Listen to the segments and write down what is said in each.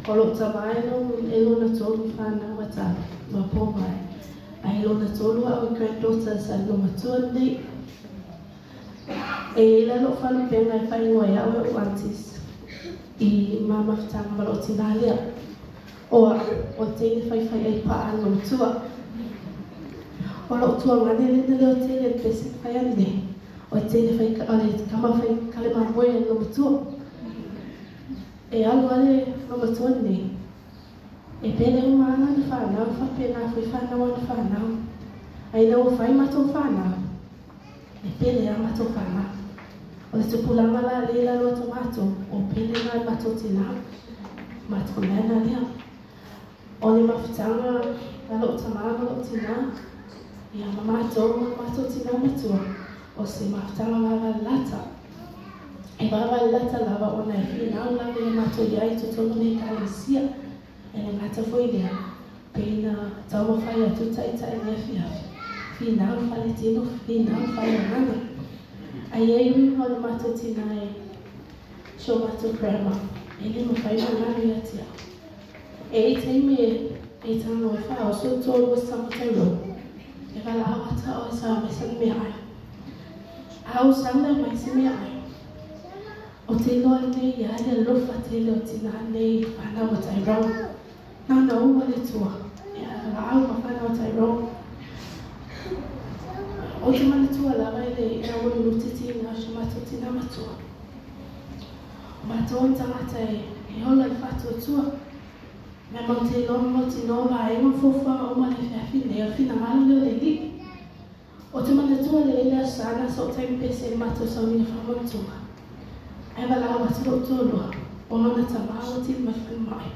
Kalau tamai no elo na tolu fana wata ma POMARE. Ai lo na tolu au granddaughter sa lo matua nei. E la lo falo penga e fai ngoi au e aunties. I mama fitanga ma lo tinalia. O tene fai ai pa ano tua. O lo tua ngane lena leo tene pesi fai ane. O tene fai kama fai kale mamoe ano tua. E alo ale no matua nei. E pene uma ana ni whanau, wha pena fui whanau ani whanau. Ai nau whai mato whanau. E pene a mato whanau. O le tupulanga la leila loa tomato, o pene nai mato tina. Mato nena lea. O le mawhitanga, la lo tamama lo tina. Ia mato tina matua. O se mawhitanga wawa lata. E wawa lata lava ona e whina lava e mato iai tutono ne kalesia. E le ngata foi lea. Pena tau whai atu taitai mea whiafi. Whina whale tino, whina whai anana. Ai e ui ho le mato tina e show mato grandma. E le mawhai anana ia tia. E teimi e tano e whai o so tōru o samatai ro. E wala awata o e sa me san mea ai. Au sanga mai se mea ai. O te loa nei ia le lofa te leo tina nei whanau o tai rau. Nana ua le tua. Ia wala au ma whanau o tai rau. O te mana tua lawa e le ina unu lutiti nga o mato tina matua. O mato on tangata e hola le whatua tua. Mea mau te loa mau te noa e ma fofua o ma le whiawhine o whina malu leo le li. O te mana tua le lea sana so taimi pese mato Sauniga whamontunga. Ai wala au atu lo tōlua. O mana tamau o tini mawhani mai.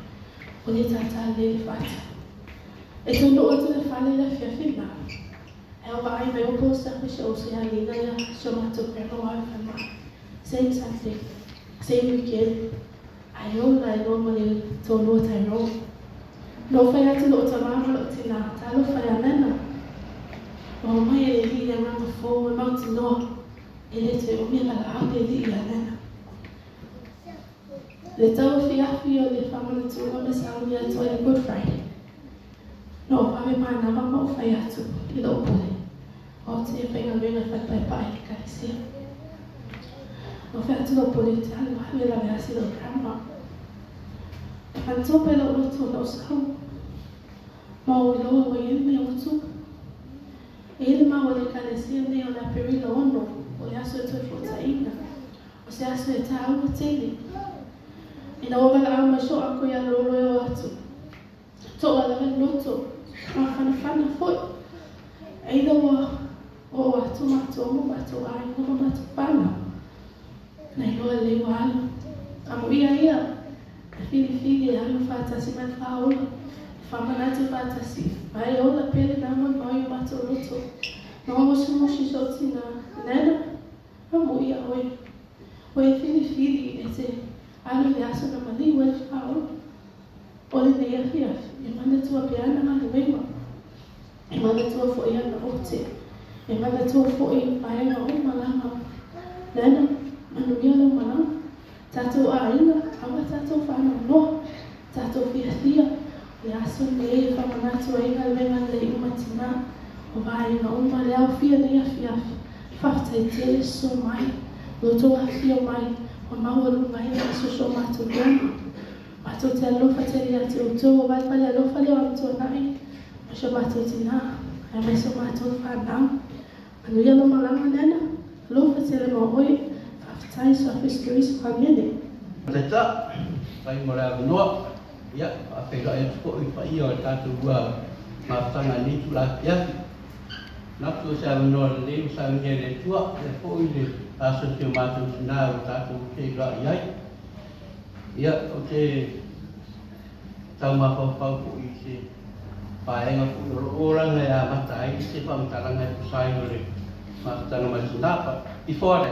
O le tata le whata. E tono o te le whale le whiawhina. E o ai mai o posta pisha o se halina ia so mato grandma o ai mai. Same Sunday, same weekend. Ai o lai no ma le tono o tai ro. No whai atu lo tamama lo tina. Talo whai anana. O mai e li le ranga fō e mauti noa. E le te o mea la au le li anana. Le tau whiawhi o le whamana tūma me Sauniga atoa e Good Friday. No, whame mana mama o whai atu i lo pule. O te whainga luenga whaipai pai i karesia. No whai atu lo pule te hale wahame la mea si lo grandma. An tope lo loto lo skau. Ma o iloa o iene me o tu. E ele ma o le karesia ne o la perilo ono. O le aso e toi fotaina. O se aso e ta au o tele. Ina o wala au masho ako ia lolo e o atu. Tō ala me loto. Ma whana foi. Eina o atu mato mo mato ai no mato whana. Nei loa le wala. Amo ia. E fili e alu whātasi mai whaola. Whamanatu whātasi. Mai ola pere namon mai o mato loto. No moshi so tina. Nena. Amo ia oi. Oi fili e te alu le aso na mali ua le whaola. O le nei awhia. E mana tua peana ma le weima. E mana tua fo ia na ote. E mana tua fo i paenga o malama. Nena. Manu ia lo malama. Tatou a inga. Awa tatou whana noa. Tatou whiawhia. Le aso nei e whamanatu a inga lenga le umatina. O vaenga uma le au whia nei awhia. Whaftai tele so mai. Loto awhia mai. O maua mai e so mato grandma. Mato te alofa te lia te uto. O vai pale alofa leo amto nai. Ma so mato tina. E mai so mato whanau. Anu ia lo malama nena. Alofa te le maoi. Whaftai so whiskeri so whangene. Teta, pai mora noa. Ia, a whera e tuko i whai o tātou ua. Mātanga ni tu la piafi. Nātu sa noa le sa ngere tua. E po i le aso te mātou tina o tātou te ila iai. Ia, o te tau mawhawhau po i se paenga po i oranga e a matai i se whamtaranga e pusai o le mātanga mai sinapa. I whare,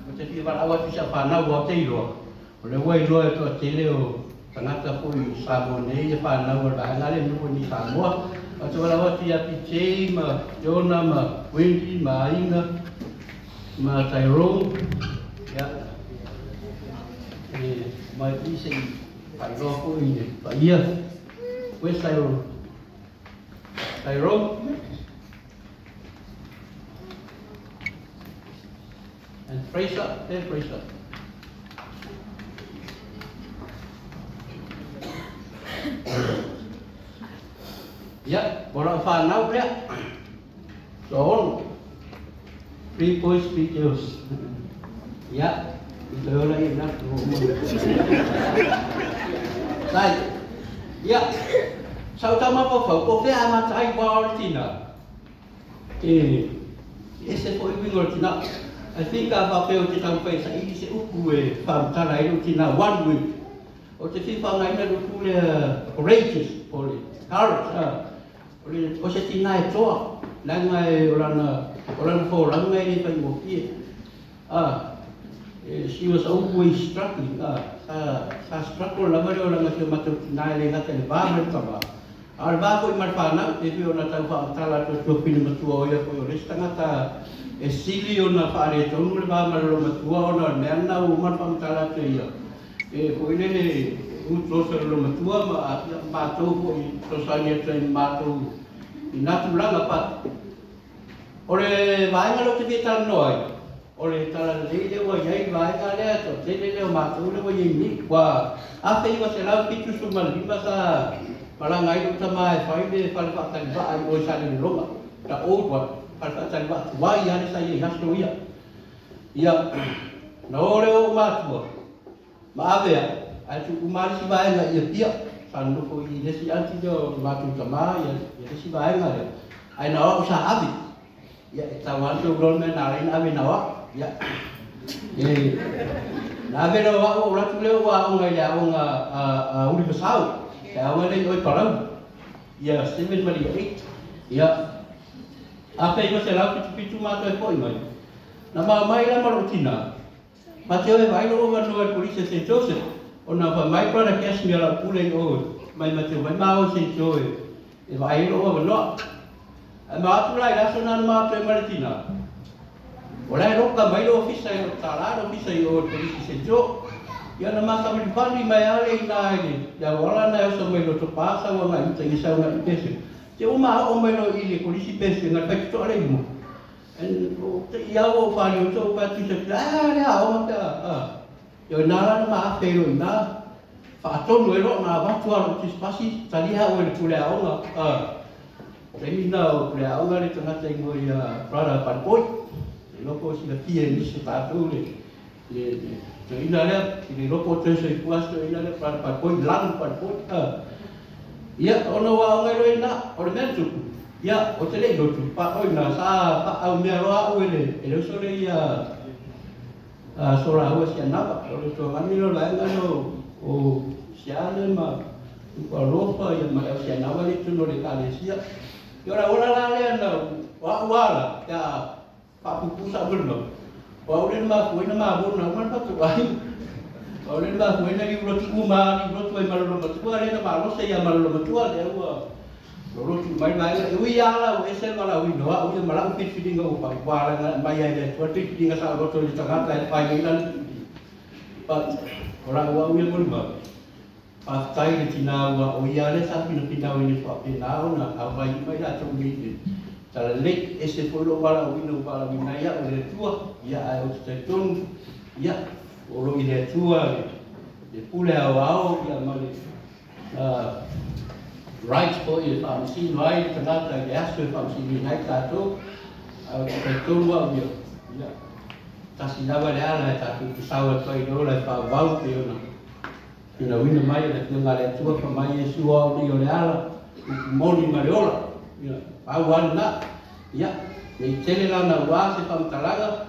o te whiwara awa pisa whanau o te iroa. O le wai roa e toa tele o tangata po i Samoa nei e whanau o rangare nuko ni Samoa. O te wala wati api Jay, ma Jonah, ma Wendy, ma Inga, ma Tyrone. Ia. Mai ise phải lo cô gì phải yên với say rôm and brace up then brace up bỏ ra phà nấu đấy số 3.3 kilos đưa lại nó đây sau đó mà có phải ai mà chạy qua thì nào sẽ có cái người thì nào I think about the time face I sẽ ukue from Talai to now 1 week or the FIFA này nó ukue courageous for it courage có sẽ tin này cho đang ngày orang phố lắm ngày đi phải một kia she was always struggling struggle lắm rồi orang macam macam nai lagi kata lebar bertambah Alba ko marfana TV ona tau tala to pin matua ya ko restanga ta esilio na fare to no ba marlo matua ona nena u marfam tala to ya ko ile utro ser lo matua ma to ko to sanya train ma to inatu langa pat ore vai ngalo te tal noi ore tala le wa yai vai ka le to te le ma to le wa yini wa a te wa se la pitu sumal limba sa malah ngai tu sama fai de fal fa tan ba ai oi sa ni roma ta o wa fal fa tan ba wa ya ni sa ye has to ya no le o ma tu ma ave ai tu ma si ba ngai ye pia san lu ko i de si anti jo ma tu sama ya si ba ngai ai no sa ave ya ta wan tu ron me na rin ave na wa ya na ave no wa o la tu le wa o ngai ya o uri besau ya awalnya oi parau ya semen mari ya apa yang saya lakukan pitu mata koi mai nama mai la marutina mateo vai lo over no polisi Saint Joseph ona pa mai para kes mi ala pule o mai mateo mai mau Saint Joseph e vai lo over no ma tu lai la sonan ma pe marutina ora ro ka mai lo ofisa o tala ofisa o polisi Saint Joseph ya nama kami pandi mai ale ina ini ya wala na yo mai lo to pasa wa mai te sa na pese te uma o mai lo ile polisi pese na pe to ale mo en te ya o fa ni to pa tu se ya o ta yo na ma pe lo na fa to no lo na ba tu alo ti spasi tali ha o le pule o na te ni na o pule o na le to na te mo ya para pa poi lo ko si la pie ni se ta tu le jadi ina ini lopo terus puas tu ina para poi lang para poi ya ono wa ngai lo ina o mentu ya o tele do tu pa oi na sa pa au me ro au ele so le ya sora o sia na o to mani lo la ngano o sia le ma ko ropa ya ma sia na wa le tu no le kale sia yo ra ora la le na wa la ya pa pu sa belum Paulen ma foi na ma bon na man pa tu ai. Paulen ma foi na libro tu ma libro tu ai malo ma tu ale na ma lo se ya malo ma tu ale wa. Lo tu mai mai ui ya la o ese ma la ui no au ma la fit fitting o pa pa la mai ai de tu fit fitting sa lo tu ta ga ta pa ni lan. Pa ora wa ui mo ma. Pa tai ni tina wa o ya le sa pina pina ni pa pina na au mai mai la tu ni. Kalau lek ese polo bala wino bala winaya oleh tua ya ayo tetun ya olo ile tua de pule awao ya mali right for you famsi right tanata gas for famsi ni naik satu tetun wa ya tasinaba le ala tatu pesawat koi do le pa wau te ona ina wino mai le ngale tua pa mai suwa ni ole ala moni mariola ya awan na ya ni tele la na wa se pam talaga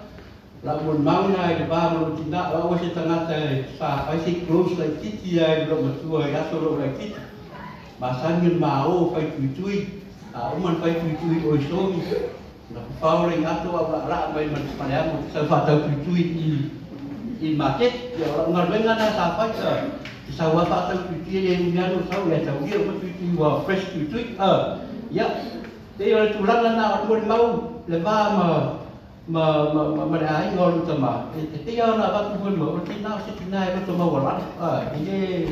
la bon mau na de ba mo tinda wa se tangata sa pa si close like titi ya lo matua ya solo like titi masan mau fai tui man fai tui o so na pauling ato wa la mai man pala mo sa fa tau tui i market ya ngal venga na sa fa sa wa fa tau tui ye ya no sa ya tau ye mo tui wa fresh tui ya thế rồi chủ lăng nào muốn mau là ba mà đã ngon tầm mà thế giờ là ba cũng muốn mở cái nào sẽ cái này nó tụi mau lắm cái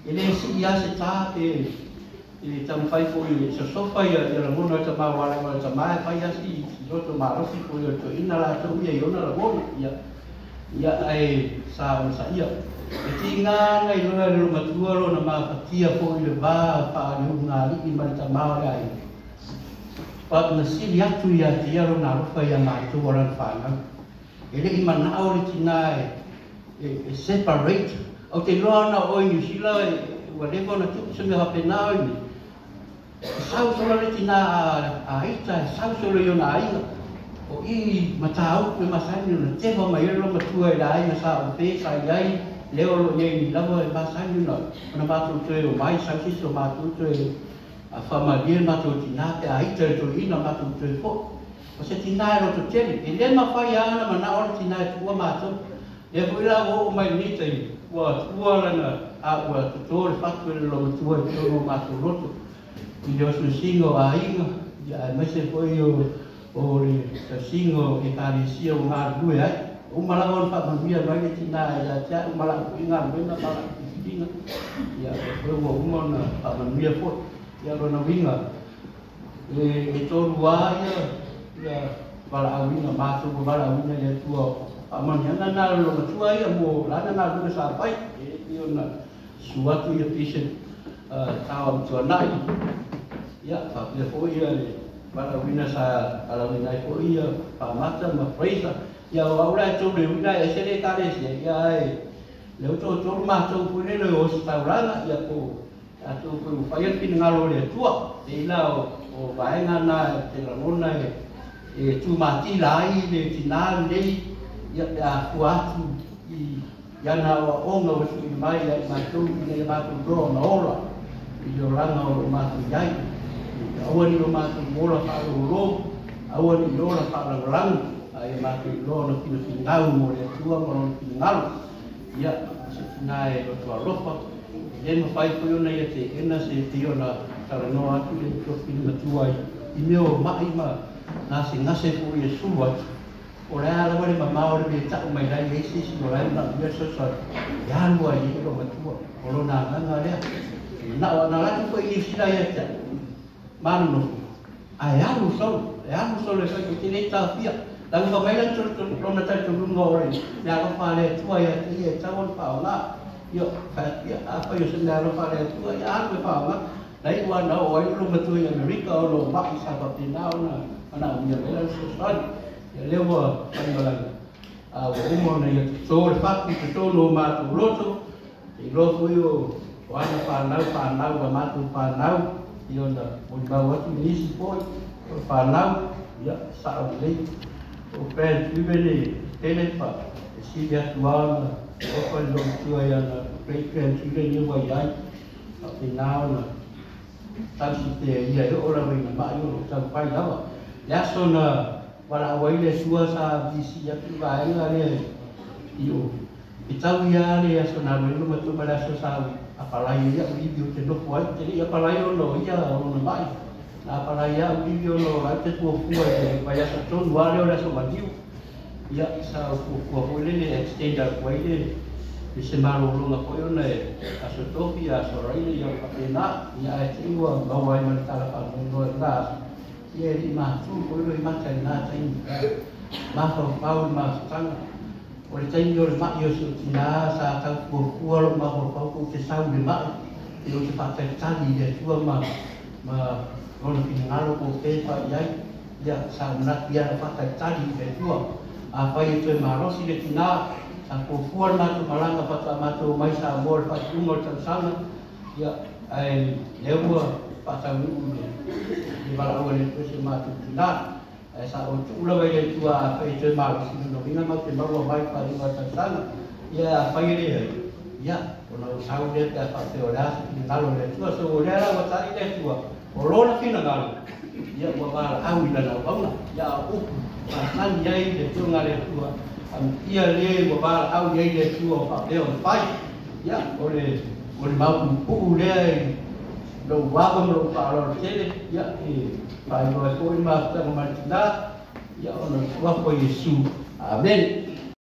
ele si ia se tā e tam fai fo i se sofa ia la mona ta ma wala ma ta mai fai asi roto ma rofi fo i to ina la to ia i ona la mona ia ai sa o sa ia e tinga ngai lo matua lo na ma fatia fo i le va pa ni nga li i ma ta ma wala ai pa na si ia tu ia tia lo na rofa ia ma tu ora fa na ele i mana o le tina e separate o te loa na o i New Zealand whatever na tuku se me hape nao ni sau sola le tina a ita sau sola i ona ainga o i matau me masani na tewa mai ero matua i la ainga sa o pe sa iai leo lo iei ni lava e masani na ona matou tue o mai sau siso matou tue a whamalia matou tina pe a ita e to ina matou tue fo o se tina e roto tele e le mawhai ana ma na ora tina e tua matou e fo ila o mai ni tei ua tua lana a ua tutore fatu e lo matua e tono matou roto i le osu singo a inga ia e mese foi o le singo e kāresia o ngā rue ai o malanga o whapamia mai le tina e a tia o malanga i ngā rue na malanga i whitinga ia e foi o umona whapamia fo ia rona winga e toru a ia wala awinga matou o wala awinga ia tua amanianga na lo matua ia mo lana na rue sa pai e ona suatu ia pisen tawa matua nai ia whapia fo ia le wala wina sa ala wina fo ia whamata ma freisa ia o aura e tō le wina e sere kāresia ia e leo tō mātou pune le o si tauranga ia ko a tō koe whaian pina ngalo le tua e ila o vaenga na te ramona e tū mati lai le tina nei ia te a kuatu i iana o onga o sui mai ia i mātou i mātou doa na ora i o ranga o mātou iai awani o mātou mora whaaroro awani o ora whaararangu ai mātou i loa na pina ngau mo le tua mo na pina ngaru ia se tina e o tua ropa e ma whai koe ona ia te ena se te ona taranoa atu le tua pina matua i meo mai ma nā se ngase po i e sulu atu o rea ala wale ma maore me tau mai rai e sisi o rai na ia sosa i anua i e o matua o lo nā nganga lea na latu koe i sila ia te manu no ai alu solo e sai ko tine ta fia la ko mai la to na ta to lungo ore ya ko fa le tua ya ti e tawon pa la yo fa ya apa yo sen la fa le tua ya alu pa la dai wa na o lu ma tu ya america o lo ma sa pa ti na na mi ya so san ya le wa pa la a o mo na ya so le fa ki to no ma tu roto i lo fu yo wa na pa na wa ma tu pa na ia na o bawa tu nisi poi o whanau ia sa o lei o pēn tūwene tele pa e si ia tuana o whai lo tua ia na pēn tūwene wa iai a pinao na tausi te ia e ora wei na mai o tau whai lawa ia so na wala wai le sua sa visi ia tu vaenga le i o i tau ia le ia so na wei luma tu mara so sa apalai ia ulibi te no puai te ia apalai ono ia ono mai na apalai ia ulibi ono ai te tua fua e vai asa tonu wale o laso matiu ia sa kua hole le extender kuai le se maro longa koe ona e aso topi aso raile ia papena ia e te iwa mawai mani tala pa nono e ngas ia e li mātu koe roi mata i nā taini mahau pau i mātutanga o le taimi o le mai o se o tina sa tau kua lo ma ho pau te sau le mai e o te whatai tali le tua ma rona pina ngalo ko te whai iai ia sa manati ia na whatai tali le tua a whai e tue marosi le tina sa kua mātu malanga whata mātu mai sa mo le whai ungo le tausanga ia ai leua whatau nuu le wala ua le tue se mātu tina e sa o tūla wai le tua whai tue marosi no winga mau te marua mai whai ungo le tausanga ia whai le ia ona o sau le te whate o rea se pina ngalo le tua so o rea la watari le tua o lona pina ngalo ia ua wala au ila na wauna ia a upu Nani ai le tunga le tua ia le ua wala au iai le tua o whate o whai ia o le mau puku lea lo waba mo lo whaaro tele ia e whai loa koi maa tanga maritina ia ona tuapo Yesu. Amen.